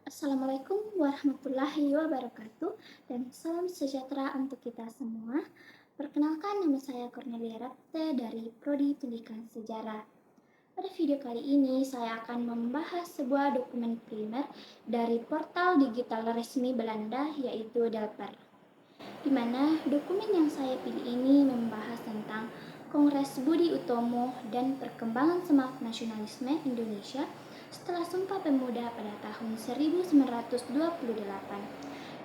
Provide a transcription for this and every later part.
Assalamualaikum warahmatullahi wabarakatuh dan salam sejahtera untuk kita semua. Perkenalkan, nama saya Cornelia Rapte dari Prodi Pendidikan Sejarah. Pada video kali ini saya akan membahas sebuah dokumen primer dari portal digital resmi Belanda, yaitu Delper, di mana dokumen yang saya pilih ini membahas tentang Kongres Budi Utomo dan perkembangan semangat nasionalisme Indonesia setelah Sumpah Pemuda pada tahun 1928.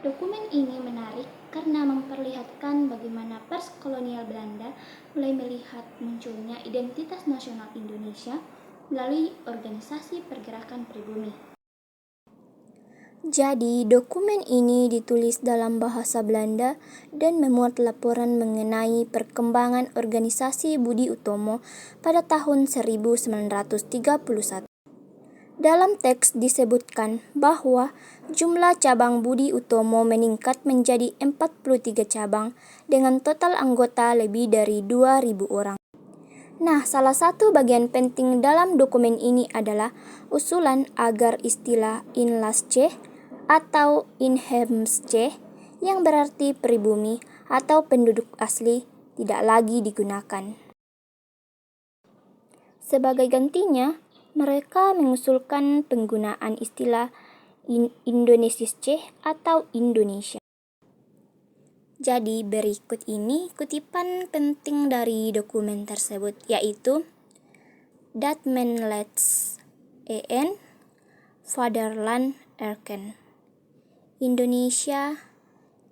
Dokumen ini menarik karena memperlihatkan bagaimana pers kolonial Belanda mulai melihat munculnya identitas nasional Indonesia melalui organisasi pergerakan pribumi. Jadi, dokumen ini ditulis dalam bahasa Belanda dan memuat laporan mengenai perkembangan organisasi Budi Utomo pada tahun 1931. Dalam teks disebutkan bahwa jumlah cabang Budi Utomo meningkat menjadi 43 cabang dengan total anggota lebih dari 2.000 orang. Nah, salah satu bagian penting dalam dokumen ini adalah usulan agar istilah Inlandsche atau Inheemsche yang berarti pribumi atau penduduk asli tidak lagi digunakan. Sebagai gantinya, mereka mengusulkan penggunaan istilah Indonesisch atau Indonesia. Jadi berikut ini kutipan penting dari dokumen tersebut, yaitu Dat men lets en Vaderland erken. Indonesia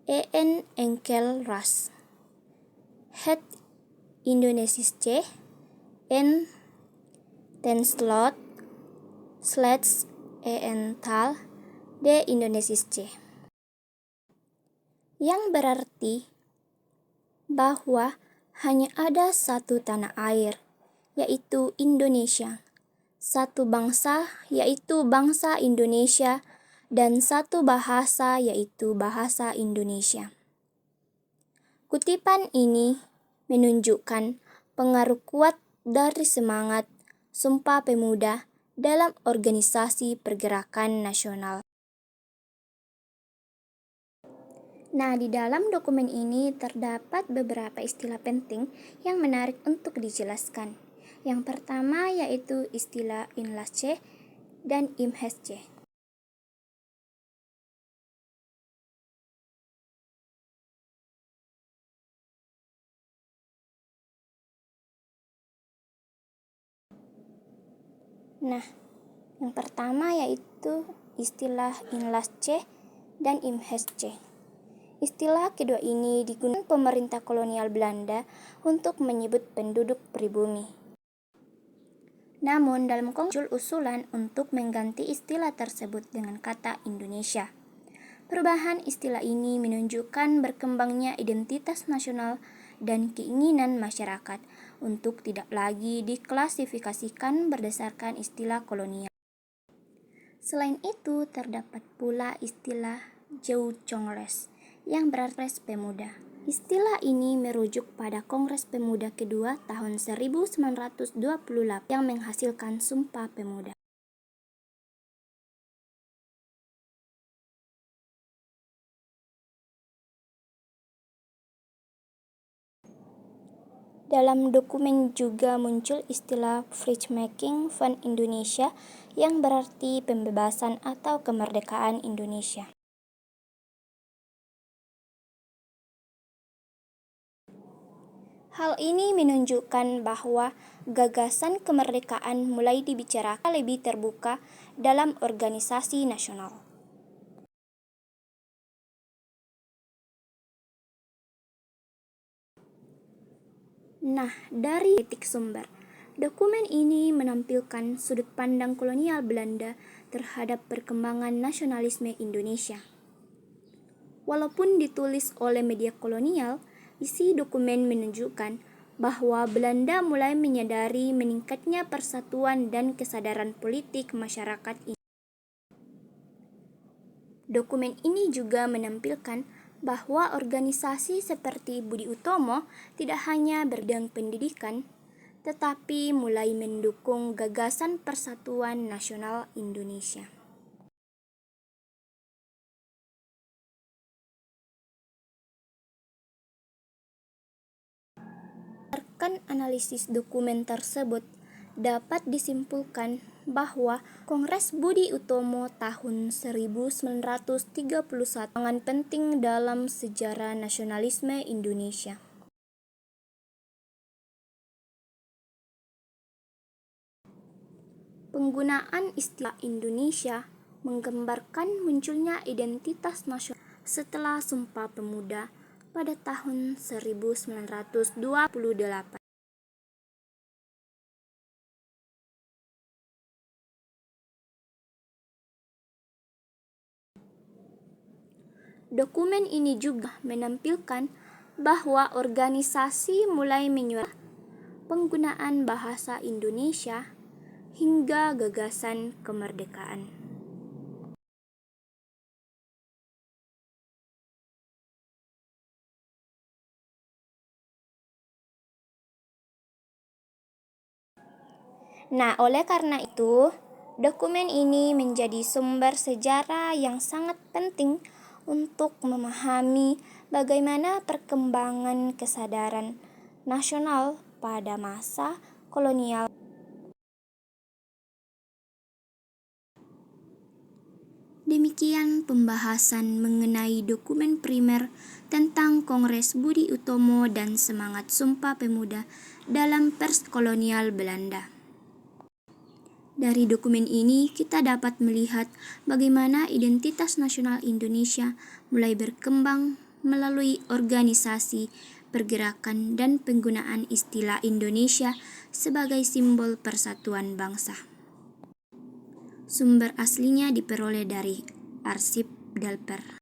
en enkel ras. Het Indonesische en ten slechts en taal de Indonesische. Yang berarti bahwa hanya ada satu tanah air, yaitu Indonesia, satu bangsa, yaitu bangsa Indonesia, dan satu bahasa, yaitu bahasa Indonesia. Kutipan ini menunjukkan pengaruh kuat dari semangat Sumpah Pemuda dalam organisasi pergerakan nasional. Nah, di dalam dokumen ini terdapat beberapa istilah penting yang menarik untuk dijelaskan. Yang pertama yaitu istilah Inlandsche dan Inheemsche. Nah, yang pertama yaitu istilah Inlandsche dan Inheemsche. Istilah kedua ini digunakan pemerintah kolonial Belanda untuk menyebut penduduk pribumi. Namun, dalam muncul usulan untuk mengganti istilah tersebut dengan kata Indonesia. Perubahan istilah ini menunjukkan berkembangnya identitas nasional dan keinginan masyarakat untuk tidak lagi diklasifikasikan berdasarkan istilah kolonial. Selain itu, terdapat pula istilah Joucongres yang berarti pemuda. Istilah ini merujuk pada Kongres Pemuda kedua tahun 1928 yang menghasilkan Sumpah Pemuda. Dalam dokumen juga muncul istilah Vrijmaking van Indonesia yang berarti pembebasan atau kemerdekaan Indonesia. Hal ini menunjukkan bahwa gagasan kemerdekaan mulai dibicarakan lebih terbuka dalam organisasi nasional. Nah, dari titik sumber, dokumen ini menampilkan sudut pandang kolonial Belanda terhadap perkembangan nasionalisme Indonesia. Walaupun ditulis oleh media kolonial, isi dokumen menunjukkan bahwa Belanda mulai menyadari meningkatnya persatuan dan kesadaran politik masyarakat ini. Dokumen ini juga menampilkan bahwa organisasi seperti Budi Utomo tidak hanya berdang pendidikan, tetapi mulai mendukung gagasan persatuan nasional Indonesia. Berdasarkan analisis dokumen tersebut, dapat disimpulkan bahwa Kongres Budi Utomo tahun 1931 sangat penting dalam sejarah nasionalisme Indonesia. Penggunaan istilah Indonesia menggambarkan munculnya identitas nasional setelah Sumpah Pemuda pada tahun 1928. Dokumen ini juga menampilkan bahwa organisasi mulai menyuarakan penggunaan bahasa Indonesia hingga gagasan kemerdekaan. Nah, oleh karena itu, dokumen ini menjadi sumber sejarah yang sangat penting untuk memahami bagaimana perkembangan kesadaran nasional pada masa kolonial. Demikian pembahasan mengenai dokumen primer tentang Kongres Budi Utomo dan semangat Sumpah Pemuda dalam pers kolonial Belanda. Dari dokumen ini kita dapat melihat bagaimana identitas nasional Indonesia mulai berkembang melalui organisasi, pergerakan, dan penggunaan istilah Indonesia sebagai simbol persatuan bangsa. Sumber aslinya diperoleh dari arsip Delper.